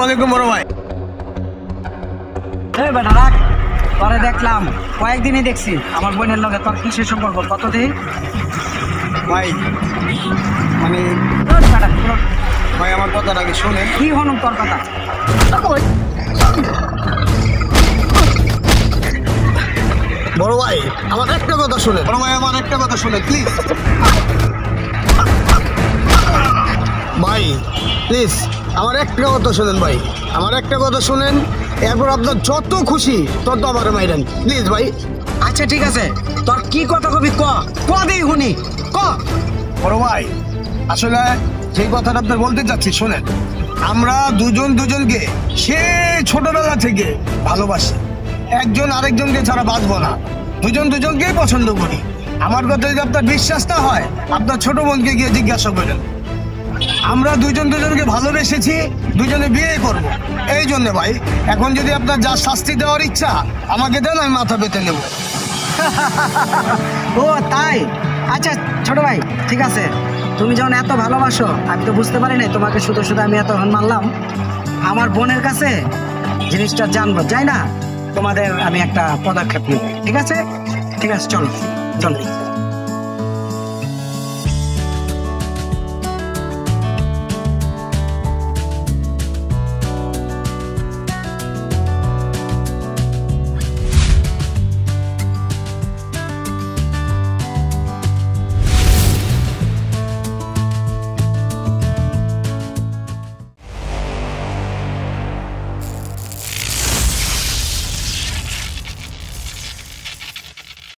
আলাইকুম বড় ভাই। এই বেটা রাখ, পরে দেখলাম কয়েকদিনই দেখছি আমার বোনের লগে তোর কিসের সম্পর্ক কত দিন ভাই মানে ভাই আমার কথাটা কি শোনেন। কি হনুম তোর কথা? বড় ভাই আমার একটা কথা শুনে, বড় ভাই আমার একটা কথা শুনে প্লিজ। ভাই প্লিজ আমার একটা কথা শুনেন ভাই, আমার একটা কথা শুনেন, এরপর আপনার যত খুশি তত আমার মাইরেন প্লিজ ভাই। আচ্ছা ঠিক আছে, তোর কি কথা কবি কদি শুনি ক। বড় ভাই আসলে যে কথাটা আপনার বলতে চাচ্ছি শোনেন, আমরা দুজন দুজনকে সে ছোটবেলা থেকে ভালোবাসি, একজন আরেকজনকে ছাড়া বাঁচবো না, দুজন দুজনকেই পছন্দ করি। আমার কথা যদি আপনার বিশ্বাস না হয় আপনার ছোট বোনকে গিয়ে জিজ্ঞাসা করেন। আমরা দুজন দুজনকে ভালোবেসেছি, দুজনে বিয়ে করব। এই জন্য ভাই এখন যদি আপনার যা শাস্তি দেওয়ার ইচ্ছা আমাকে দেন, আমি মাথা পেতে নেব। ও তাই? আচ্ছা ছোট ভাই ঠিক আছে, তুমি যখন এত ভালোবাসো আমি তো বুঝতে পারি নাই তোমাকে, শুধু শুধু আমি এতক্ষণ মারলাম। আমার বোনের কাছে জিনিসটা জানবো, যাই না তোমাদের আমি একটা পদক্ষেপ নিব। ঠিক আছে ঠিক আছে, চলো চলো।